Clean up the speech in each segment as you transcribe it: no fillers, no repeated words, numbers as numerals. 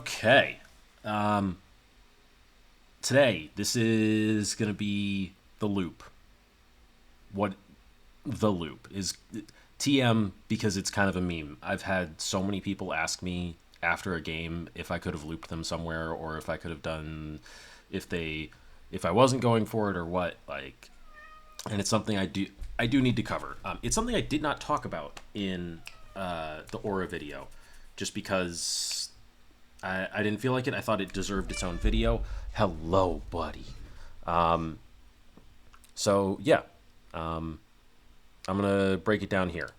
Okay. Um, Today, this is going to be the loop. What the loop is TM because it's kind of a meme. I've had so many people ask me after a game if I could have looped them somewhere or if I could have done if they if I wasn't going for it or what like and it's something I do need to cover. It's something I did not talk about in the Aura video just because I didn't feel like it. I thought it deserved its own video. Hello, buddy. So, yeah. I'm going to break it down here.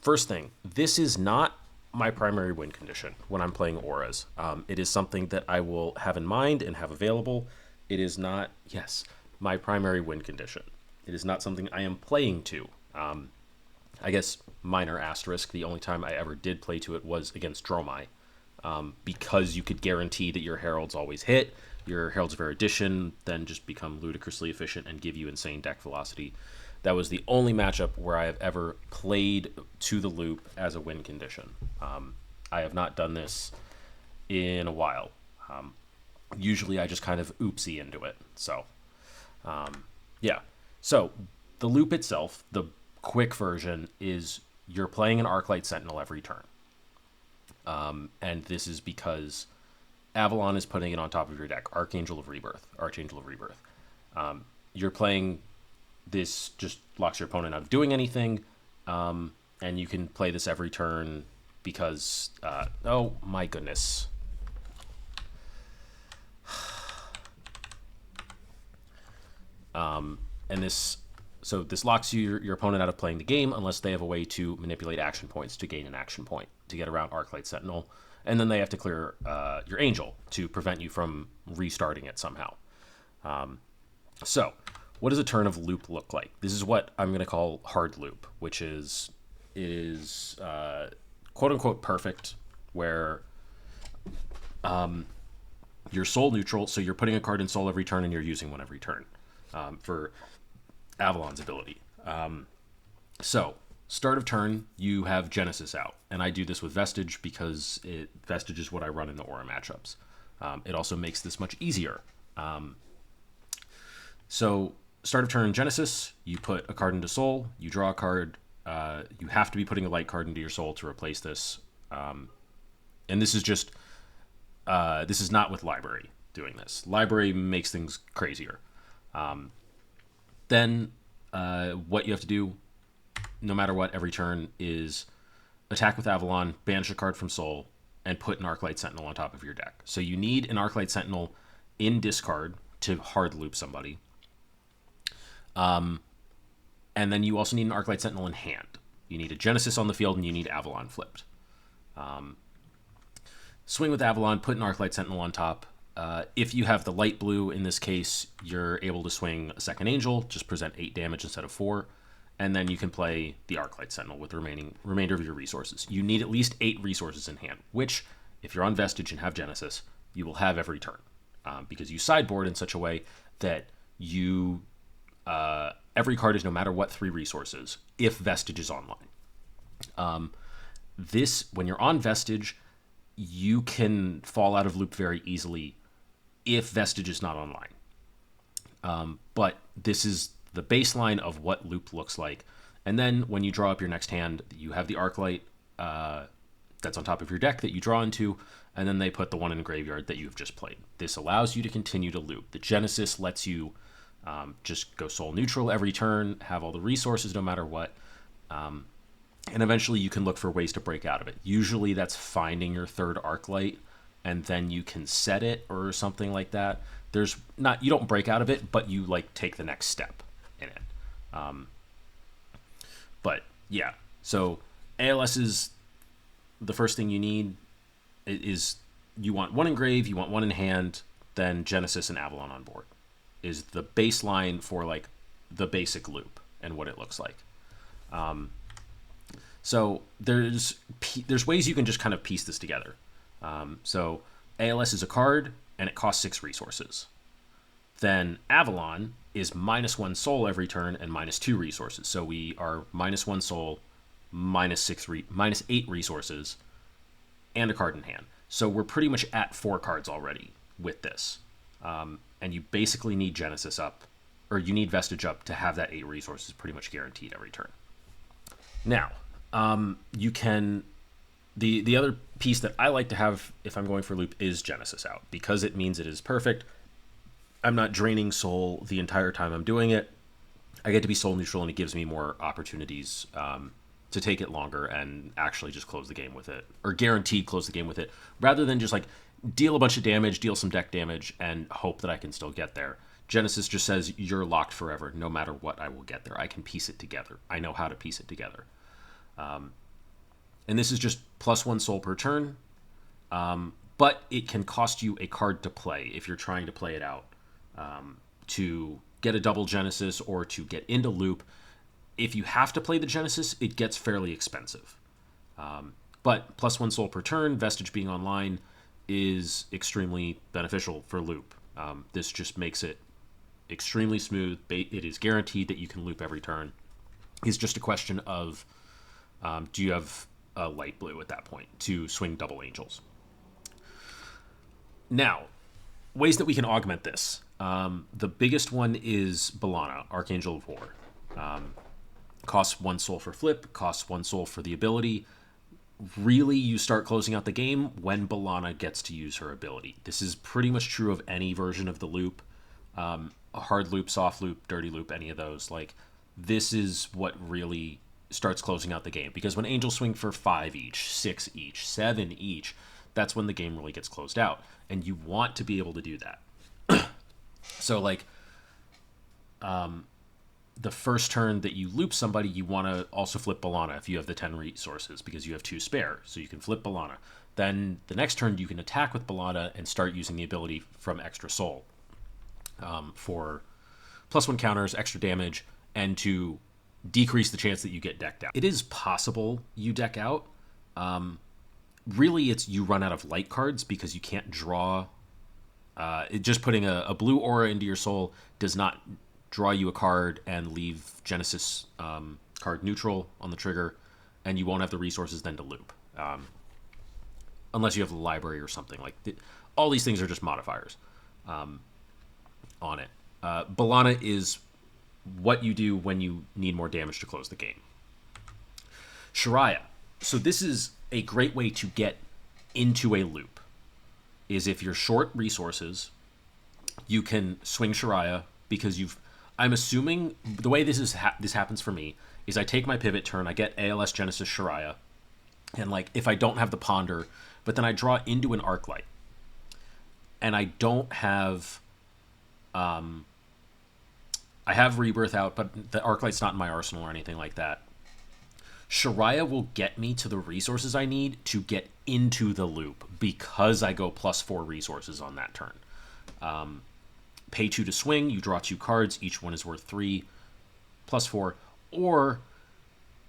First thing, this is not my primary win condition when I'm playing auras. It is something that I will have in mind and have available. It is not, yes, my primary win condition. It is not something I am playing to. I guess minor asterisk, the only time I ever did play to it was against Dromai. Because you could guarantee that your heralds always hit, your heralds of erudition then just become ludicrously efficient and give you insane deck velocity. That was the only matchup where I have ever played to the loop as a win condition. I have not done this in a while. Usually I just kind of oopsie into it. So, yeah. So, the loop itself, the quick version, is you're playing an Arc Light Sentinel every turn. And this is because Avalon is putting it on top of your deck. Archangel of Rebirth. You're playing this, just locks your opponent out of doing anything, and you can play this every turn because, oh my goodness. And this locks your opponent out of playing the game unless they have a way to manipulate action points to gain an action point to get around Arc Light Sentinel. And then they have to clear your Angel to prevent you from restarting it somehow. So, what does a turn of loop look like? This is what I'm going to call hard loop, which is quote-unquote perfect, where you're soul neutral, so you're putting a card in soul every turn and you're using one every turn for Avalon's ability. So, start of turn, you have Genesis out. And I do this with Vestige because Vestige is what I run in the Aura matchups. It also makes this much easier. So, start of turn, Genesis, you put a card into Soul, you draw a card. You have to be putting a light card into your Soul to replace this. And this is just, this is not with Library doing this. Library makes things crazier. Then what you have to do, no matter what, every turn is attack with Avalon, banish a card from Soul, and put an Arc Light Sentinel on top of your deck. So you need an Arc Light Sentinel in discard to hard loop somebody. And then you also need an Arc Light Sentinel in hand. You need a Genesis on the field, and you need Avalon flipped. Swing with Avalon, put an Arc Light Sentinel on top. If you have the light blue, in this case, you're able to swing a second Angel, just present 8 damage instead of 4, and then you can play the Arc Light Sentinel with the remainder of your resources. You need at least 8 resources in hand, which, if you're on Vestige and have Genesis, you will have every turn, because you sideboard in such a way that you every card is no matter what 3 resources if Vestige is online. When you're on Vestige, you can fall out of loop very easily if Vestige is not online. But this is the baseline of what loop looks like. And then when you draw up your next hand, you have the Arc Light that's on top of your deck that you draw into, and then they put the one in the graveyard that you've just played. This allows you to continue to loop. The Genesis lets you just go soul neutral every turn, have all the resources no matter what. And eventually you can look for ways to break out of it. Usually that's finding your third Arc Light, and then you can set it or something like that. You don't break out of it, but you take the next step in it. But yeah, so ALS is the first thing you need. Is you want one in grave, you want one in hand, then Genesis and Avalon on board is the baseline for the basic loop and what it looks like. So there's ways you can just kind of piece this together. So ALS is a card, and it costs 6 resources. Then Avalon is -1 soul every turn and -2 resources. So we are -1 soul, -8 resources, and a card in hand. So we're pretty much at 4 cards already with this. And you basically need Genesis up, or you need Vestige up to have that 8 resources pretty much guaranteed every turn. Now, you can... The other piece that I like to have if I'm going for loop is Genesis out, because it means it is perfect. I'm not draining soul the entire time I'm doing it. I get to be soul neutral, and it gives me more opportunities to take it longer and actually just close the game with it, or guaranteed close the game with it, rather than just like deal a bunch of damage, deal some deck damage, and hope that I can still get there. Genesis just says you're locked forever. No matter what, I will get there. I can piece it together. I know how to piece it together. And this is just +1 soul per turn, but it can cost you a card to play if you're trying to play it out, to get a double Genesis or to get into loop. If you have to play the Genesis, it gets fairly expensive. But +1 soul per turn, Vestige being online, is extremely beneficial for loop. This just makes it extremely smooth. It is guaranteed that you can loop every turn. It's just a question of, do you have a light blue at that point to swing double angels? Now, ways that we can augment this. The biggest one is Bellana, Archangel of War. Costs 1 soul for flip, costs 1 soul for the ability. Really, you start closing out the game when Bellana gets to use her ability. This is pretty much true of any version of the loop. A hard loop, soft loop, dirty loop, any of those. Like, this is what really starts closing out the game. Because when angels swing for 5 each, 6 each, 7 each, that's when the game really gets closed out. And you want to be able to do that. So, like, the first turn that you loop somebody, you want to also flip Bellana if you have the 10 resources, because you have 2 spare, so you can flip Bellana. Then the next turn you can attack with Bellana and start using the ability from extra soul for +1 counters, extra damage, and to decrease the chance that you get decked out. It is possible you deck out. Really, it's you run out of light cards because you can't draw. Just putting a blue aura into your soul does not draw you a card and leave Genesis card neutral on the trigger, and you won't have the resources then to loop. Unless you have the library or something. All these things are just modifiers on it. Bellana is what you do when you need more damage to close the game. Shariah. So this is a great way to get into a loop. Is if you're short resources, you can swing Shariah because I'm assuming the way this happens for me is I take my pivot turn, I get ALS Genesis Shariah, and like if I don't have the Ponder, but then I draw into an Arc Light, and I don't have, I have Rebirth out, but the Arc Light's not in my arsenal or anything like that. Shariah will get me to the resources I need to get into the loop because I go +4 resources on that turn. Pay 2 to swing, you draw 2 cards, each one is worth 3, +4, or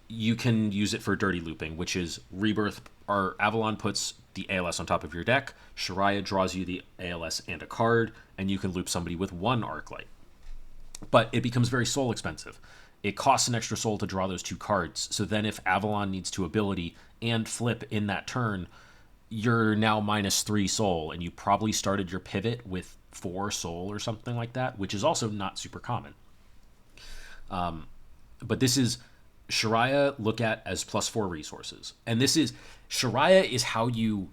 you can use it for dirty looping, which is Rebirth, or Avalon puts the ALS on top of your deck, Shariah draws you the ALS and a card, and you can loop somebody with 1 Arc Light. But it becomes very soul expensive. It costs an extra soul to draw those 2 cards, so then if Avalon needs to ability and flip in that turn, you're now -3 soul, and you probably started your pivot with 4 soul or something like that, which is also not super common. But this is Shariah look at as +4 resources. And this is, Shariah is how you,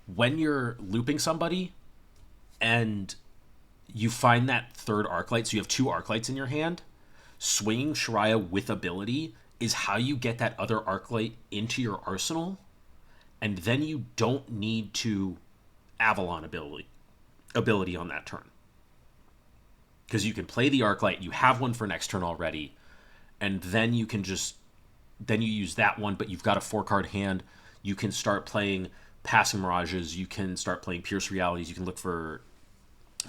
when you're looping somebody and you find that 3rd Arc Light, so you have 2 Arc Lights in your hand, swinging Shariah with ability is how you get that other Arc Light into your arsenal, and then you don't need to Avalon ability on that turn. Because you can play the Arc Light, you have one for next turn already, and then you can then you use that one, but you've got a 4-card hand. You can start playing Passing Mirages, you can start playing Pierce Realities, you can look for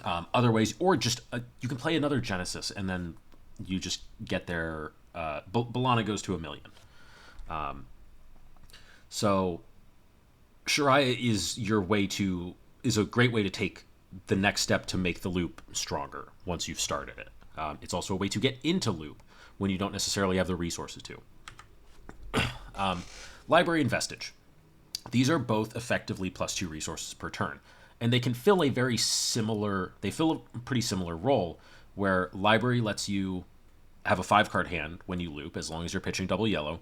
other ways, or just you can play another Genesis, and then you just get there. Bellana goes to 1,000,000. So Shariah is a great way to take the next step to make the loop stronger once you've started it. It's also a way to get into loop when you don't necessarily have the resources to. Library and Vestige. These are both effectively +2 resources per turn, and they can fill a they fill a pretty similar role, where library lets you have a 5-card hand when you loop, as long as you're pitching double yellow.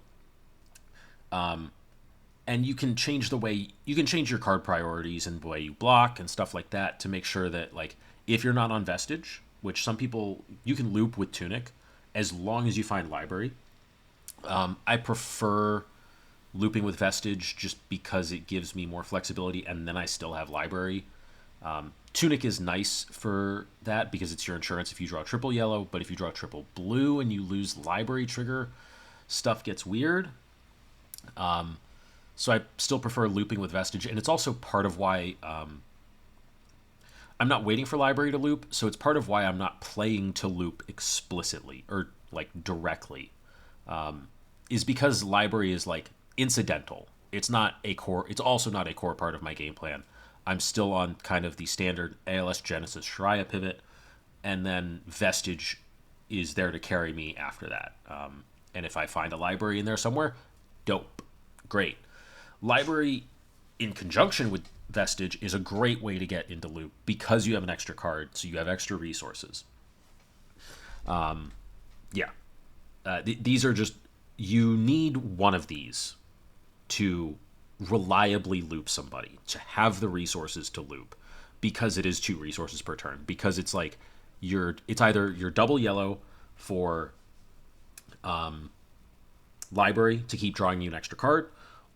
And you can change your card priorities and the way you block and stuff like that to make sure that, like, if you're not on Vestige, which some people, you can loop with Tunic as long as you find library. I prefer looping with Vestige just because it gives me more flexibility, and then I still have library. Tunic is nice for that because it's your insurance if you draw triple yellow, but if you draw triple blue and you lose library trigger, stuff gets weird. So I still prefer looping with Vestige, and it's also part of why I'm not waiting for library to loop, so it's part of why I'm not playing to loop explicitly or, like, directly, is because library is, like, incidental. It's also not a core part of my game plan. I'm still on kind of the standard ALS Genesis Shariah pivot, and then Vestige is there to carry me after that. And if I find a library in there somewhere, dope. Great. Library in conjunction with Vestige is a great way to get into loop because you have an extra card, so you have extra resources. These are just, you need one of these to reliably loop somebody, to have the resources to loop, because it is 2 resources per turn, because it's like it's either your double yellow for library to keep drawing you an extra card,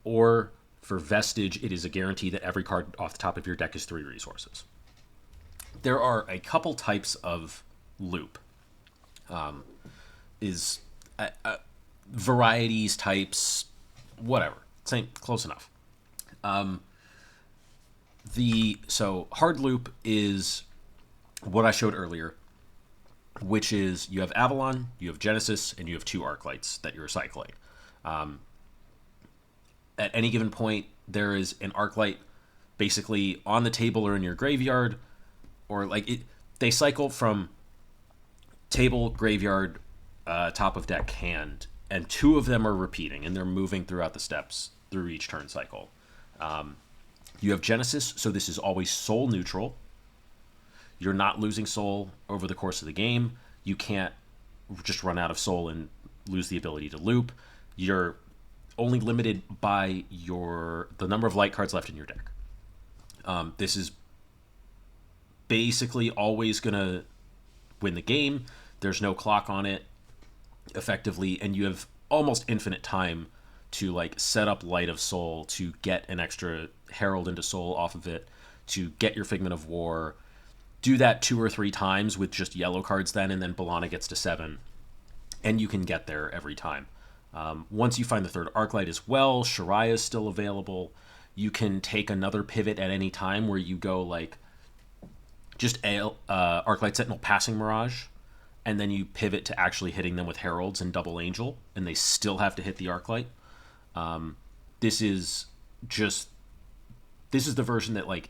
or for Vestige, it is a guarantee that every card off the top of your deck is 3 resources. There are a couple types of loop. Varieties, types, whatever. Same, close enough. So hard loop is what I showed earlier, which is you have Avalon, you have Genesis, and you have 2 Arc Lights that you're cycling. At any given point, there is an Arc Light basically on the table or in your graveyard, or they cycle from table, graveyard, top of deck, hand, and 2 of them are repeating, and they're moving throughout the steps through each turn cycle. You have Genesis, so this is always soul neutral. You're not losing soul over the course of the game. You can't just run out of soul and lose the ability to loop. You're only limited by the number of light cards left in your deck. This is basically always going to win the game. There's no clock on it, effectively, and you have almost infinite time to, like, set up Light of Soul to get an extra Herald into Soul off of it, to get your Figment of War. Do that 2 or 3 times with just yellow cards then, and then Bellana gets to 7, and you can get there every time. Once you find the 3rd Arc Light as well, Shariah is still available. You can take another pivot at any time where you go, like, just Arc Light Sentinel Passing Mirage, and then you pivot to actually hitting them with Heralds and Double Angel, and they still have to hit the Arc Light. This is the version that, like,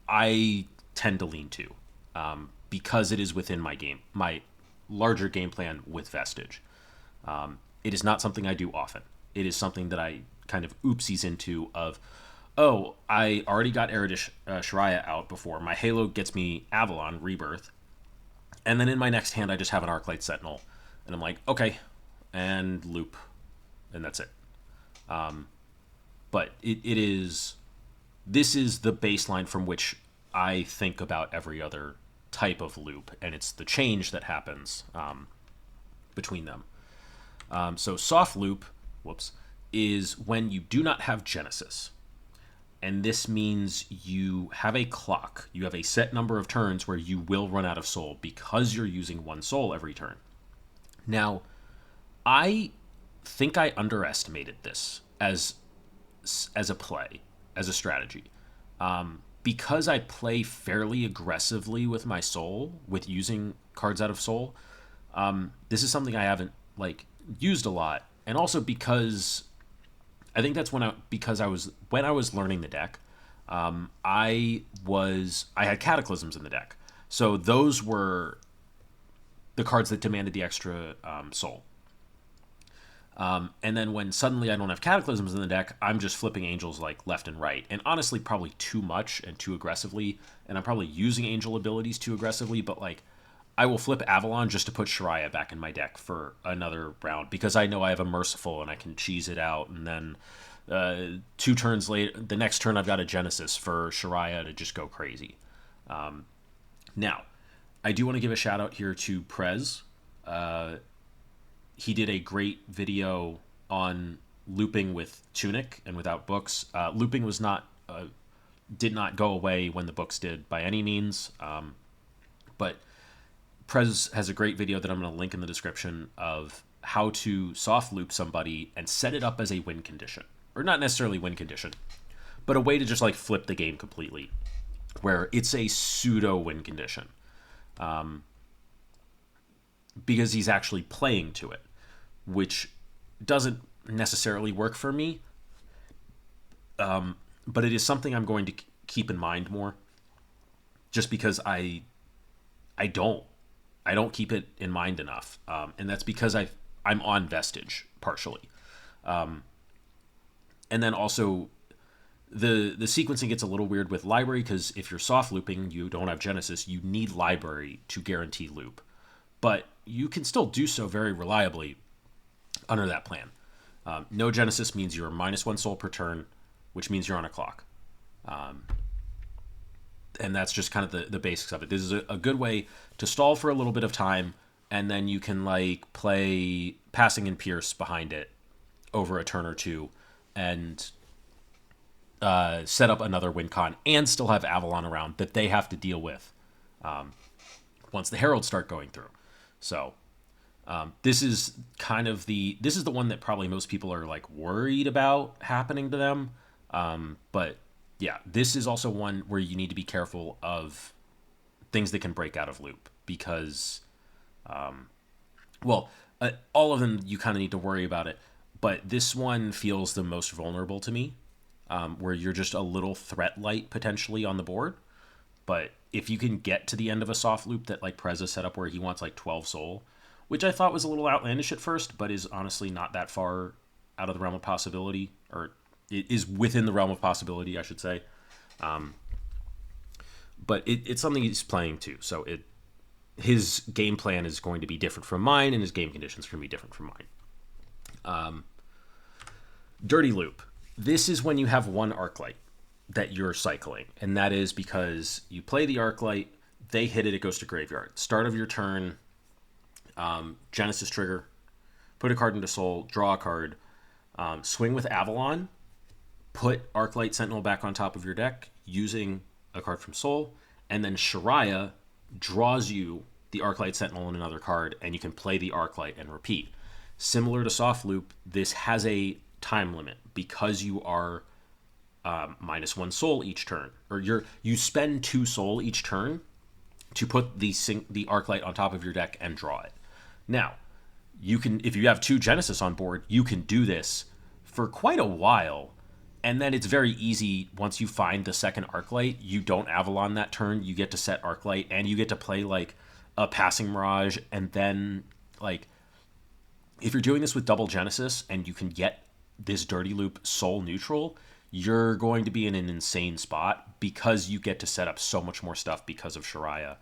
I tend to lean to, because it is within my larger game plan with Vestige. It is not something I do often. It is something that I kind of oopsies into of, oh, I already got Erudish Shariah out before. My Halo gets me Avalon, Rebirth. And then in my next hand, I just have an Arc Light Sentinel. And I'm like, okay, and loop. And that's it. But this is the baseline from which I think about every other type of loop. And it's the change that happens between them. So soft loop, is when you do not have Genesis. And this means you have a clock. You have a set number of turns where you will run out of soul because you're using 1 soul every turn. Now, I think I underestimated this as a play, as a strategy. Because I play fairly aggressively with my soul, with using cards out of soul, this is something I haven't, like, used a lot. And also because I think that's when I was learning the deck, I had Cataclysms in the deck. So those were the cards that demanded the extra soul. And then when suddenly I don't have Cataclysms in the deck, I'm just flipping Angels like left and right. And honestly, probably too much and too aggressively. And I'm probably using Angel abilities too aggressively, but like I will flip Avalon just to put Shariah back in my deck for another round because I know I have a Merciful and I can cheese it out. And then 2 turns later, the next turn I've got a Genesis for Shariah to just go crazy. Now, I do want to give a shout out here to Prez. He did a great video on looping with Tunic and without books. Looping was not did not go away when the books did by any means, but Prez has a great video that I'm going to link in the description of how to soft loop somebody and set it up as a win condition, or not necessarily win condition, but a way to just like flip the game completely, where it's a pseudo win condition, because he's actually playing to it, which doesn't necessarily work for me, but it is something I'm going to keep in mind more, just because I don't keep it in mind enough, and that's because I'm on Vestige partially, and then also the sequencing gets a little weird with Library, because if you're soft looping, you don't have Genesis, you need Library to guarantee loop, but you can still do so very reliably under that plan. No Genesis means you're -1 soul per turn, which means you're on a clock. And that's just kind of the basics of it. This is a good way to stall for a little bit of time, and then you can like play Passing and Pierce behind it over a turn or two, and set up another win con, and still have Avalon around that they have to deal with once the Heralds start going through. So this is the one that probably most people are like worried about happening to them. But yeah, this is also one where you need to be careful of things that can break out of loop, because, all of them you kind of need to worry about it. But this one feels the most vulnerable to me, where you're just a little threat light potentially on the board. But if you can get to the end of a soft loop that like Preza set up where he wants like 12 soul, which I thought was a little outlandish at first, but is honestly not that far out of the realm of possibility, or it is within the realm of possibility, I should say. But it's something he's playing too. So his game plan is going to be different from mine, and his game conditions are going to be different from mine. Dirty Loop. This is when you have one Arc Light that you're cycling, and that is because you play the Arc Light, they hit it, it goes to graveyard. Start of your turn, Genesis trigger, put a card into Soul, draw a card, swing with Avalon, put Arc Light Sentinel back on top of your deck using a card from Soul, and then Shariah draws you the Arc Light Sentinel and another card, and you can play the Arc Light and repeat. Similar to Soft Loop, this has a time limit because you are -1 soul each turn, or you spend 2 soul each turn to put the Arc Light on top of your deck and draw it. Now, you can, if you have 2 Genesis on board, you can do this for quite a while, and then it's very easy once you find the second Arc Light. You don't Avalon that turn, you get to set Arc Light, and you get to play like a Passing Mirage, and then like if you're doing this with double Genesis and you can get this Dirty Loop soul neutral, you're going to be in an insane spot because you get to set up so much more stuff because of Shariah,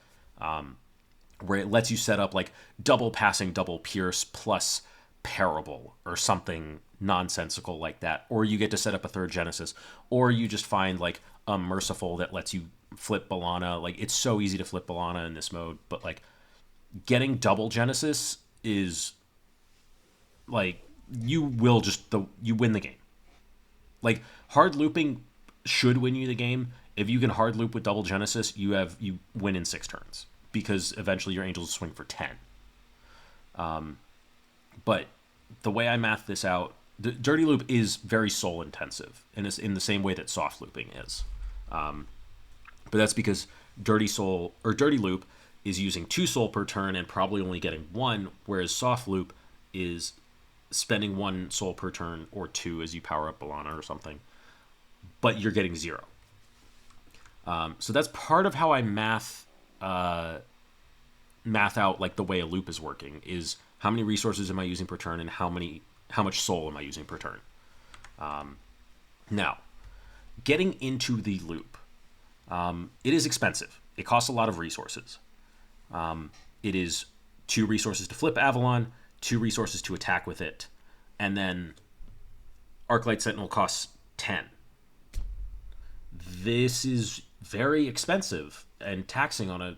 where it lets you set up like double Passing, double Pierce plus Parable or something nonsensical like that, or you get to set up a third Genesis, or you just find like a Merciful that lets you flip Bellana. Like, it's so easy to flip Bellana in this mode, but like getting double Genesis is like you win the game. Like, hard looping should win you the game. If you can hard loop with double Genesis, you win in 6 turns, because eventually your Angels swing for 10. But the way I math this out, the Dirty Loop is very soul intensive, and it's in the same way that soft looping is. But that's because Dirty Loop is using 2 soul per turn and probably only getting 1, whereas soft loop is spending 1 soul per turn or 2 as you power up Bellana or something, but you're getting 0. So that's part of how I math out like the way a loop is working, is how many resources am I using per turn and how many how much soul am I using per turn. Now, getting into the loop, it is expensive. It costs a lot of resources. It is 2 resources to flip Avalon, 2 resources to attack with it, and then Arc Light Sentinel costs 10. This is very expensive and taxing on a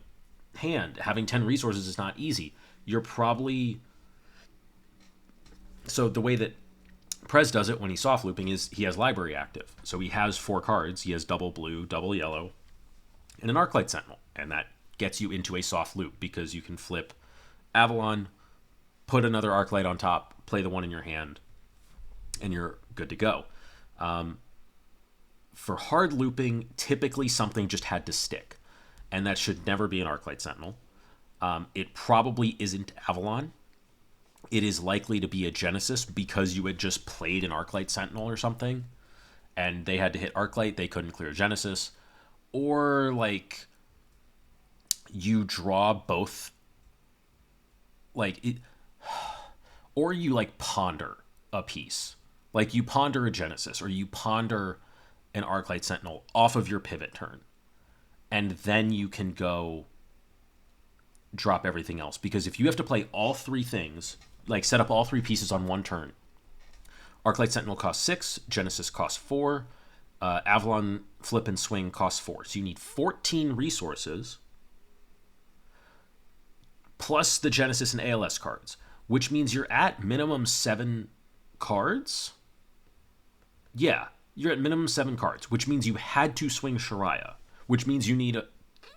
hand. Having 10 resources is not easy. You're probably... So the way that Prez does it when he's soft looping is he has library active. So he has 4 cards. He has double blue, double yellow, and an Arc Light Sentinel. And that gets you into a soft loop because you can flip Avalon, put another Arc Light on top, play the one in your hand, and you're good to go. For hard looping, typically something just had to stick, and that should never be an Arc Light Sentinel. It probably isn't Avalon. It is likely to be a Genesis because you had just played an Arc Light Sentinel or something, and they had to hit Arc Light, they couldn't clear Genesis. Or, like, you draw both, like, or you, like, ponder a piece. Like, you ponder a Genesis, or you ponder an Arc Light Sentinel off of your pivot turn. And then you can go drop everything else. Because if you have to play all 3 things, like set up all 3 pieces on one turn, Arc Light Sentinel costs 6, Genesis costs 4, Avalon Flip and Swing costs 4. So you need 14 resources plus the Genesis and ALS cards, which means you're at minimum 7 cards. Yeah, you're at minimum 7 cards, which means you had to swing Shariah, which means you need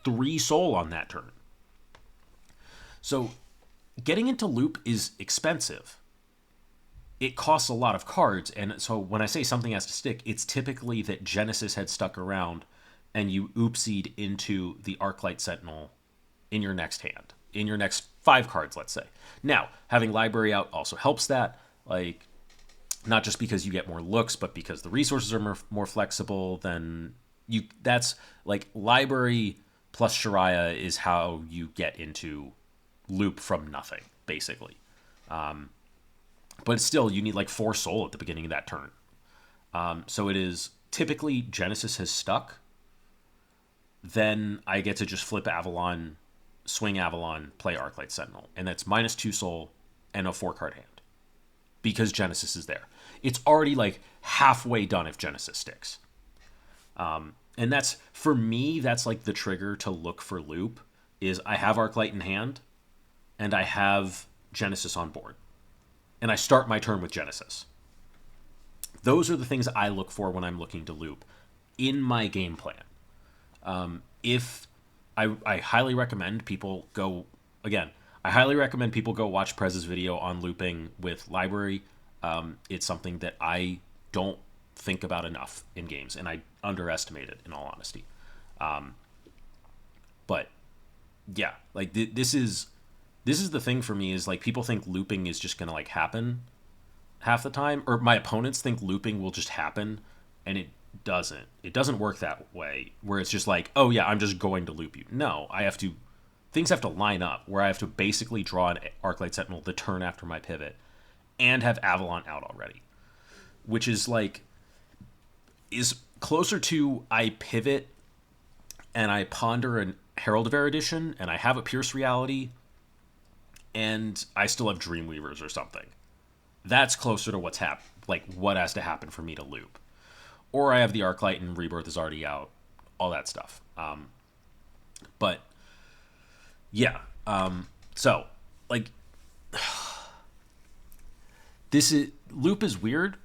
3 soul on that turn. So getting into loop is expensive. It costs a lot of cards, and so when I say something has to stick, it's typically that Genesis had stuck around and you oopsied into the Arc Light Sentinel in your next hand, in your next 5 cards, let's say. Now, having library out also helps that, like, not just because you get more looks, but because the resources are more flexible. Then you, that's like library plus Shariah is how you get into loop from nothing, basically. But still, you need like 4 soul at the beginning of that turn. So it is typically Genesis has stuck. Then I get to just flip Avalon, swing Avalon, play Arc Light Sentinel. And that's -2 soul and a 4-card hand. Because Genesis is there. It's already like halfway done if Genesis sticks. And that's, for me, that's like the trigger to look for loop, is I have Arc Light in hand, and I have Genesis on board. And I start my turn with Genesis. Those are the things I look for when I'm looking to loop in my game plan. If I highly recommend people go, again, I highly recommend people go watch Prez's video on looping with library. It's something that I don't think about enough in games, and I underestimate it, in all honesty. But yeah, like this is the thing for me, is like people think looping is just gonna like happen half the time, or my opponents think looping will just happen, and it doesn't. It doesn't work that way, where it's just like, oh yeah, I'm just going to loop you. No, things have to line up, where I have to basically draw an Arc Light Sentinel the turn after my pivot and have Avalon out already, which is like, is closer to I pivot and I ponder an Herald of Erudition and I have a Pierce Reality and I still have Dreamweavers or something. That's closer to what has to happen for me to loop. Or I have the Arc Light and Rebirth is already out, all that stuff. But yeah, so like loop is weird,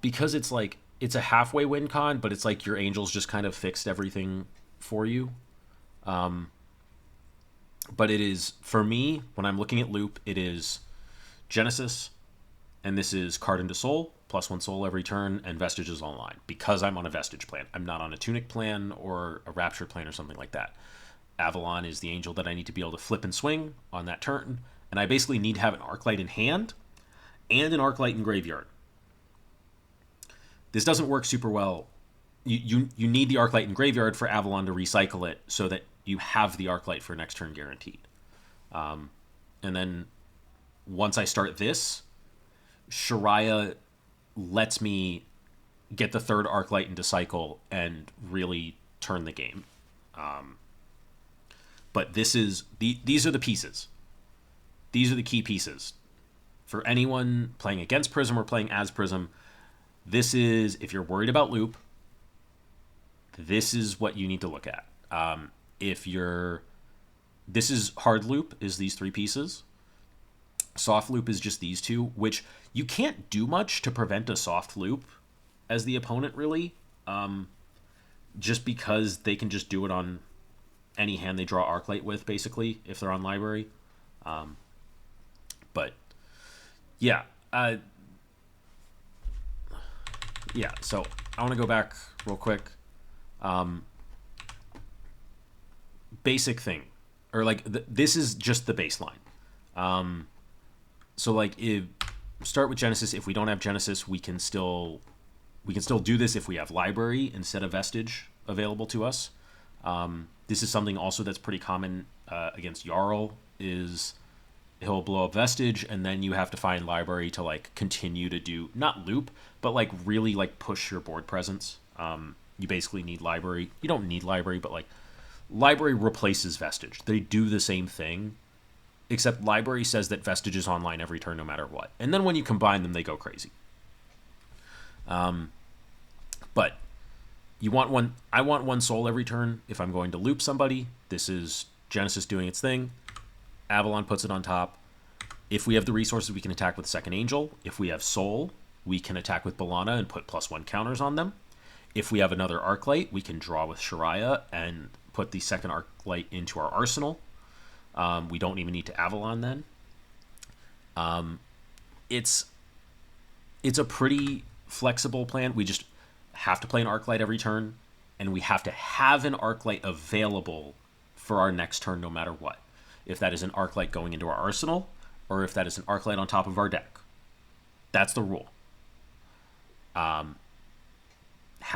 because it's like, it's a halfway win con, but it's like your angels just kind of fixed everything for you. But it is, for me, when I'm looking at loop, it is Genesis, and this is card into soul, +1 soul every turn, and Vestiges online, because I'm on a Vestige plan. I'm not on a Tunic plan or a Rapture plan or something like that. Avalon is the angel that I need to be able to flip and swing on that turn, and I basically need to have an Arc Light in hand and an Arc Light in graveyard. This doesn't work super well. You need the Arc Light in graveyard for Avalon to recycle it so that you have the Arc Light for next turn guaranteed. And then once I start this, Shariah lets me get the third Arc Light into cycle and really turn the game. But these are the pieces. These are the key pieces. For anyone playing against Prism or playing as Prism, this is, if you're worried about loop, this is what you need to look at. This is hard loop, is these three pieces. Soft loop is just these two, which you can't do much to prevent a soft loop as the opponent, really. Just because they can just do it on any hand they draw Arc Light with, basically, if they're on library. But yeah, so I want to go back real quick. Basic thing, or like this is just the baseline. So like, if start with Genesis. If we don't have Genesis, we can still do this if we have library instead of Vestige available to us. This is something also that's pretty common against Jarl, is he'll blow up Vestige, and then you have to find library to like continue to do, not loop, but like really like push your board presence. You basically need library. You don't need library, but like library replaces Vestige. They do the same thing, except library says that Vestige is online every turn no matter what. And then when you combine them, they go crazy. But you want one. I want one soul every turn if I'm going to loop somebody. This is Genesis doing its thing. Avalon puts it on top. If we have the resources, we can attack with Second Angel. If we have Soul, we can attack with B'Elanna and put +1 counters on them. If we have another Arc Light, we can draw with Shariah and put the second Arc Light into our arsenal. We don't even need to Avalon then. It's a pretty flexible plan. We just have to play an Arc Light every turn, and we have to have an Arc Light available for our next turn no matter what. If that is an Arc Light going into our arsenal, or if that is an Arc Light on top of our deck. That's the rule. Have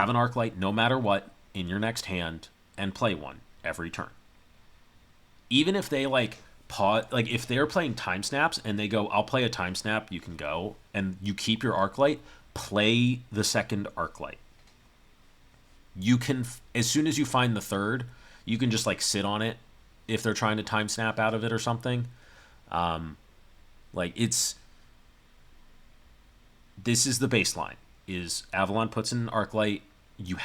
an Arc Light no matter what in your next hand, and play one every turn. Even if they like pause, like if they're playing time snaps and they go, I'll play a time snap, you can go, and you keep your Arc Light, play the second Arc Light. You can, as soon as you find the third, you can just like sit on it if they're trying to time snap out of it or something. This is the baseline, is Avalon puts in an Arc Light, you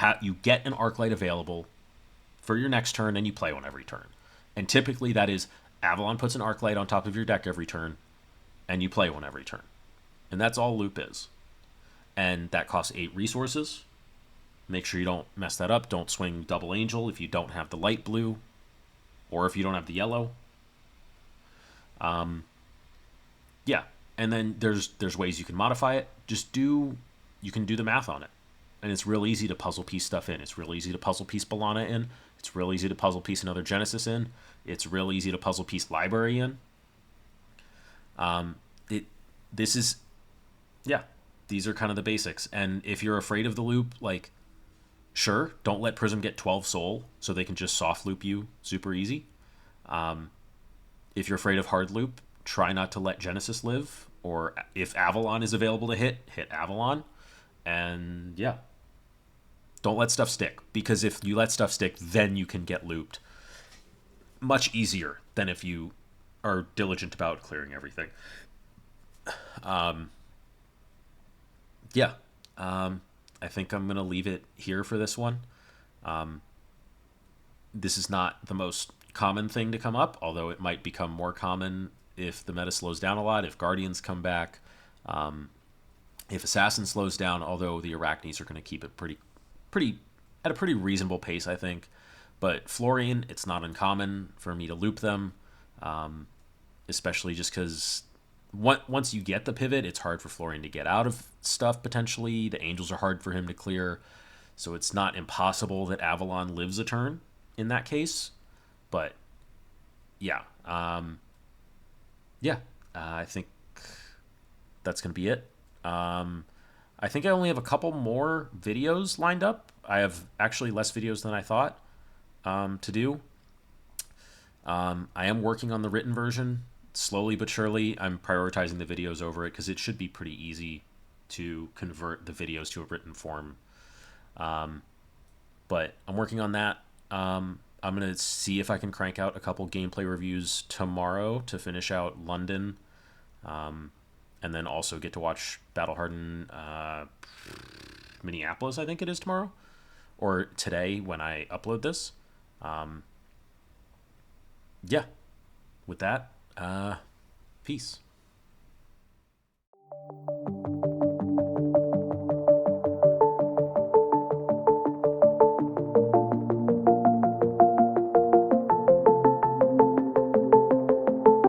get an Arc Light available for your next turn, and you play one every turn. And typically that is Avalon puts an Arc Light on top of your deck every turn, and you play one every turn. And that's all loop is. And that costs 8 resources. Make sure you don't mess that up. Don't swing Double Angel if you don't have the light blue, or if you don't have the yellow. Yeah, and then there's ways you can modify it. You can do the math on it. And it's real easy to puzzle piece stuff in. It's real easy to puzzle piece B'Elanna in. It's real easy to puzzle piece another Genesis in. It's real easy to puzzle piece library in. These are kind of the basics. And if you're afraid of the loop, like, sure, don't let Prism get 12 soul so they can just soft loop you super easy. If you're afraid of hard loop, try not to let Genesis live. Or if Avalon is available to hit Avalon. And yeah, don't let stuff stick. Because if you let stuff stick, then you can get looped much easier than if you are diligent about clearing everything. I think I'm going to leave it here for this one. This is not the most common thing to come up, although it might become more common if the meta slows down a lot, if Guardians come back, if Assassin slows down, although the Arachnes are going to keep it pretty at a pretty reasonable pace, I think. But Florian, it's not uncommon for me to loop them, especially just because once you get the pivot, it's hard for Florian to get out of stuff, potentially. The Angels are hard for him to clear, so it's not impossible that Avalon lives a turn in that case. But, yeah. I think that's going to be it. I think I only have a couple more videos lined up. I have actually less videos than I thought to do. I am working on the written version, slowly but surely, I'm prioritizing the videos over it because it should be pretty easy to convert the videos to a written form. But I'm working on that. I'm going to see if I can crank out a couple gameplay reviews tomorrow to finish out London. And then also get to watch Battle Harden Minneapolis, I think it is tomorrow. Or today when I upload this. Yeah. With that, peace.